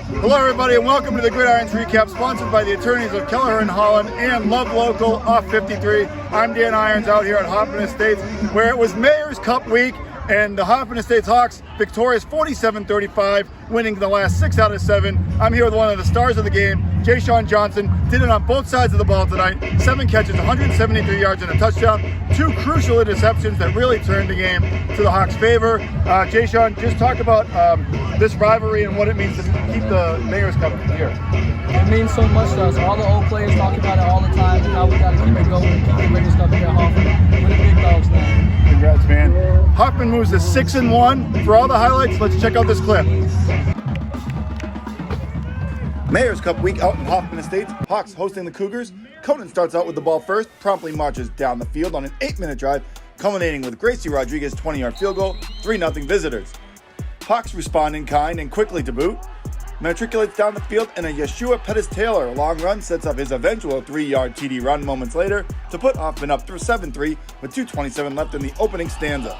Hello everybody and welcome to the Gridirons Recap, sponsored by the attorneys of Kelleher and Holland and Love Local off 53. I'm Dan Irons out here at Hoffman Estates, where it was Mayor's Cup week and the Hoffman Estates Hawks victorious 47-35, winning the last 6 out of 7. I'm here with one of the stars of the game, Jaysean Johnson. Did it on both sides of the ball tonight. 7 catches, 173 yards and a touchdown. 2 crucial interceptions that really turned the game to the Hawks' favor. Jaysean, just talk about this rivalry and what it means to keep the Mayor's Cup here. It means so much to us. All the old players talk about it all the time and how we got to keep it going and keep the Mayor's Cup here at Hoffman. We're the big dogs now. Congrats, man. Hoffman moves to 6-1. For all the highlights, let's check out this clip. Mayor's Cup week out in Hoffman Estates. Hawks hosting the Cougars. Conan starts out with the ball first, promptly marches down the field on an 8-minute drive, culminating with Gracie Rodriguez' 20-yard field goal, 3-0 visitors. Hawks respond in kind and quickly to boot. Matriculates down the field, and a Yeshua Pettis-Taylor long run sets up his eventual 3-yard TD run moments later to put Hoffman up through 7-3 with 2:27 left in the opening stanza.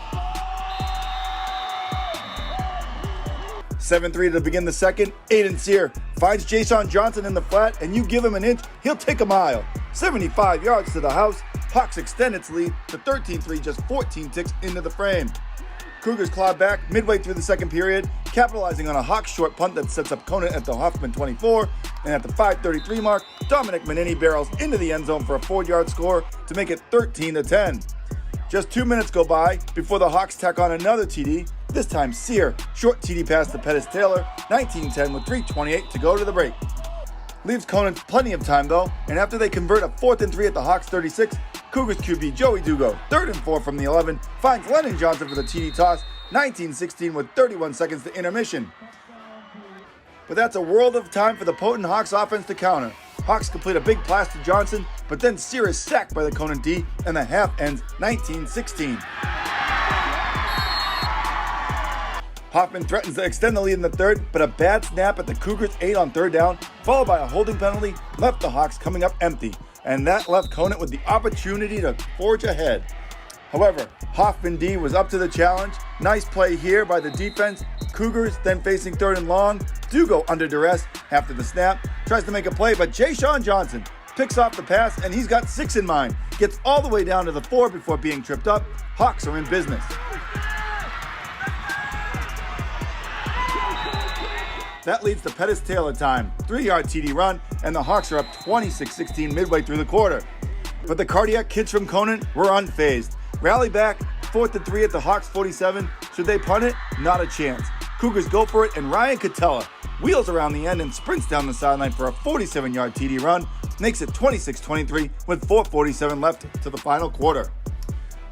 7-3 to begin the second. Aiden Sear finds Jaysean Johnson in the flat, and you give him an inch, he'll take a mile. 75 yards to the house. Hawks extend its lead to 13-3, just 14 ticks into the frame. Cougars claw back midway through the second period, capitalizing on a Hawks short punt that sets up Conan at the Hoffman 24, and at the 5:33 mark, Dominic Manini barrels into the end zone for a 4-yard score to make it 13-10. Just 2 minutes go by before the Hawks tack on another TD, this time Sear, short TD pass to Pettis-Taylor, 19-10 with 3:28 to go to the break. Leaves Conan plenty of time though, and after they convert a 4th and 3 at the Hawks 36, Cougars QB Joey Dugo, 3rd and 4 from the 11, finds Lennon Johnson for the TD toss, 19-16 with 31 seconds to intermission. But that's a world of time for the potent Hawks offense to counter. Hawks complete a big pass to Johnson, but then Sear is sacked by the Conan D, and the half ends 19-16. Hoffman threatens to extend the lead in the third, but a bad snap at the Cougars' 8 on 3rd down, followed by a holding penalty, left the Hawks coming up empty, and that left Conan with the opportunity to forge ahead. However, Hoffman D was up to the challenge. Nice play here by the defense. Cougars then facing 3rd and long. Dugo under duress after the snap, tries to make a play, but Jaysean Johnson picks off the pass, and he's got 6 in mind. Gets all the way down to the 4 before being tripped up. Hawks are in business. That leads to Pettis-Taylor time, 3-yard TD run, and the Hawks are up 26-16 midway through the quarter. But the cardiac kids from Conan were unfazed. Rally back, 4th and 3 at the Hawks 47. Should they punt it? Not a chance. Cougars go for it, and Ryan Catella wheels around the end and sprints down the sideline for a 47-yard TD run, makes it 26-23 with 4:47 left to the final quarter.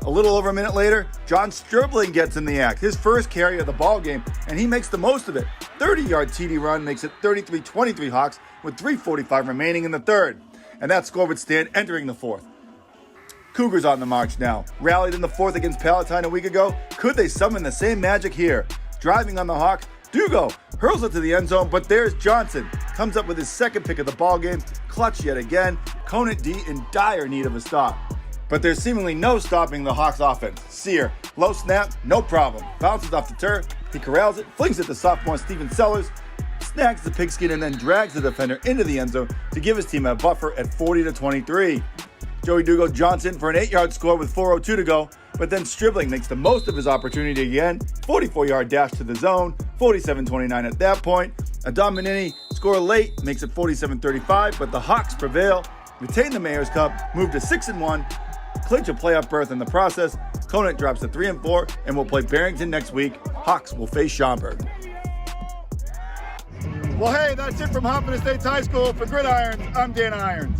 A little over a minute later, John Stribling gets in the act, his first carry of the ball game, and he makes the most of it. 30-yard TD run makes it 33-23 Hawks with 3:45 remaining in the third. And that score would stand entering the fourth. Cougars on the march now. Rallied in the fourth against Palatine a week ago. Could they summon the same magic here? Driving on the Hawks, Dugo hurls it to the end zone, but there's Johnson. Comes up with his second pick of the ball game. Clutch yet again. Conan D in dire need of a stop. But there's seemingly no stopping the Hawks offense. Sear, low snap, no problem. Bounces off the turf, he corrals it, flings it to sophomore Steven Sellers, snags the pigskin, and then drags the defender into the end zone to give his team a buffer at 40-23. Joey Dugo Johnson for an 8-yard score with 4:02 to go, but then Stribling makes the most of his opportunity again. 44-yard dash to the zone, 47-29 at that point. Adam Manini score late, makes it 47-35, but the Hawks prevail, retain the Mayor's Cup, move to 6-1, clinch a playoff berth in the process. Conant drops to 3-4 and will play Barrington next week. Hawks will face Schaumburg. Well, hey, that's it from Hoffman Estates High School. For Gridirons, I'm Dan Irons.